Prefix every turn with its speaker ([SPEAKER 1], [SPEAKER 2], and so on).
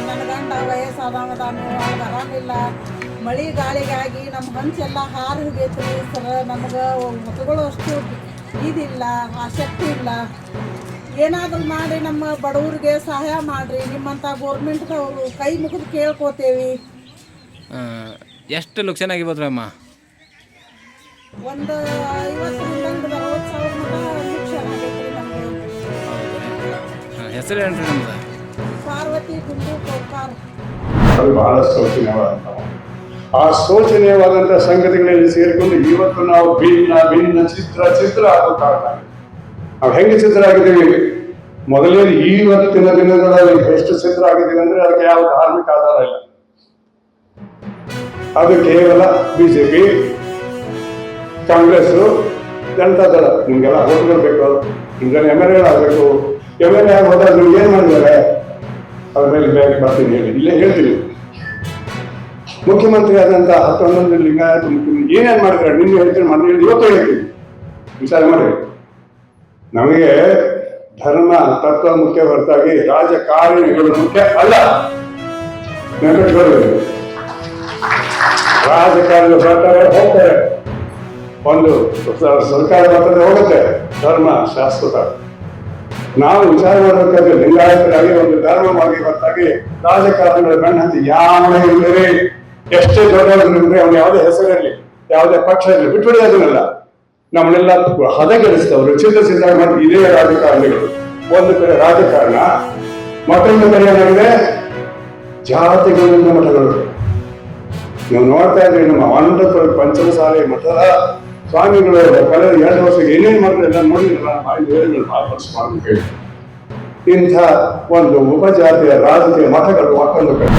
[SPEAKER 1] ನನ್ನ ಗಂಡ ವಯಸ್ಸಾದವದಾನು ಅವ್ರಿಗೆ ಆರಾಮಿಲ್ಲ. ಮಳೆ ಗಾಳಿಗಾಗಿ ನಮ್ಮ ಹಂಚೆಲ್ಲ ಹಾರು ಹೋಗೈತ್ರಿ ಸರ್. ನಮ್ಗೆ ಮತಗಳು ಅಷ್ಟು ಇದಿಲ್ಲ, ಆಸಕ್ತಿ ಇಲ್ಲ. ಏನಾದರೂ ಮಾಡಿ ನಮ್ಮ ಬಡವ್ರಿಗೆ ಸಹಾಯ ಮಾಡಿರಿ. ನಿಮ್ಮಂಥ ಗೋರ್ಮೆಂಟ್ದವರು ಕೈ ಮುಗಿದು ಕೇಳ್ಕೋತೇವಿ.
[SPEAKER 2] ಎಷ್ಟು ಲಕ್ಷಣ ಆಗಿರ್ಬೋದು ಅಮ್ಮ?
[SPEAKER 1] ಒಂದು 50,000 40,000 ಮಟ್ಟ ಶಿಕ್ಷಣ ಆಗೈತ್ರಿ ನಮಗೆ.
[SPEAKER 2] ಹೆಸರು ಏನ್ರಿ ನಮ್ದು?
[SPEAKER 1] ಪಾರ್ವತಿ ಗುಂಡು ಕೋಕಾರ್.
[SPEAKER 3] ಅದು ಬಹಳ ಶೋಚನೀಯವಾದಂಥ, ಆ ಶೋಚನೀಯವಾದಂಥ ಸಂಗತಿಗಳಲ್ಲಿ ಸೇರಿಕೊಂಡು ಇವತ್ತು ನಾವು ಭಿನ್ನ ಚಿತ್ರ ಆಗೋ ಕಾರಣ. ನಾವು ಹೆಂಗೆ ಚಿತ್ರ ಆಗಿದ್ದೀವಿ? ಮೊದಲೇ ಇವತ್ತಿನ ದಿನಗಳಲ್ಲಿ ಎಷ್ಟು ಚಿತ್ರ ಆಗಿದ್ದೀವಿ ಅಂದ್ರೆ ಅದಕ್ಕೆ ಯಾವ ಧಾರ್ಮಿಕ ಆಧಾರ ಇಲ್ಲ. ಅದು ಕೇವಲ ಬಿಜೆಪಿ, ಕಾಂಗ್ರೆಸ್, ಜನತಾದಳ. ನಿಮ್ಗೆಲ್ಲ ಓಟ್ಗಳು ಬೇಕು, ನಿಮ್ಗೆಲ್ಲ MLA ಆಗಬೇಕು. MLA ಆಗಿ ಹೋದಾಗ ನಿಮ್ಗೆ ಏನ್ ಮಾಡಿದ್ದಾರೆ ಅದ್ರ ಮೇಲೆ ಬೇಗ ಬರ್ತೀನಿ ಹೇಳಿ, ಇಲ್ಲೇ ಹೇಳ್ತೀನಿ. ಮುಖ್ಯಮಂತ್ರಿ ಆದಂತ 11 ಲಿಂಗಾಯತ ಮುಖ್ಯಮಂತ್ರಿ ಏನೇನ್ ಮಾಡಿದ್ರೆ ನಿನ್ನೆ ಹೇಳ್ತೀನಿ, ಮೊನ್ನೆ ಹೇಳಿ, ಇವತ್ತು ಹೇಳ್ತೀನಿ. ವಿಚಾರ ಮಾಡಿ. ನಮಗೆ ಧರ್ಮ ತತ್ವ ಮುಖ್ಯ ಹೊರತಾಗಿ ರಾಜಕಾರಣಿಗಳು ಮುಖ್ಯ ಅಲ್ಲ. ನೆನಪಿಟ್ಕೊಳ್ಳಿ, ರಾಜಕಾರಣಿಗಳು ಬರ್ತಾರೆ ಹೋಗ್ತಾರೆ, ಒಂದು ಸರ್ಕಾರ ಬರ್ತದೆ ಹೋಗುತ್ತೆ, ಧರ್ಮ ಶಾಶ್ವತ. ನಾವು ವಿಚಾರ ಮಾಡಬೇಕಾದ್ರೆ ಲಿಂಗಾಯತರಾಗಿ ಒಂದು ಧರ್ಮವಾಗಿ ಹೊರತಾಗಿ ರಾಜಕಾರಣಿಗಳ ಬೆನ್ನ ಹತ್ತಿ ಯಾವೇ ಇಲ್ಲದೆ ಎಷ್ಟೇ ದೊಡ್ಡವರಿದ್ರೆ ಅವ್ನು ಯಾವುದೇ ಹೆಸರಿರಲಿ, ಯಾವುದೇ ಪಕ್ಷ ಇರಲಿ, ಬಿಟ್ಬಿಡಿ ಅದನ್ನೆಲ್ಲ. ನಮ್ಮನ್ನೆಲ್ಲ ಹದಗೆಡಿಸ್ತವ್ರು, ಚಿಂತ ಮಾಡಿ ಇದೇ ರಾಜಕಾರಣಿಗಳು. ಒಂದು ಕಡೆ ರಾಜಕಾರಣ, ಮತ್ತೊಂದು ಕಡೆ ಏನಾಗಿದೆ ಜಾತಿಗಳಿಂದ ಮಠಗಳು. ನೀವು ನೋಡ್ತಾ ಇದ್ರಿ, ನಮ್ಮ ಆನಂದಪುರ ಪಂಚಮಸಾಲಿ ಮಠದ ಸ್ವಾಮಿಗಳು ಕಳೆದ 2 ವರ್ಷಕ್ಕೆ ಏನೇನು ಮಾಡಿದ್ರೆ ಎಲ್ಲ ನೋಡಿದ್ರಲ್ಲ, ಮಾಡ್ಬೇಕು. ಇಂಥ ಒಂದು ಉಪಜಾತಿಯ ರಾಜಕೀಯ ಮಠಗಳು ಮತ್ತೊಂದು ಕಡೆ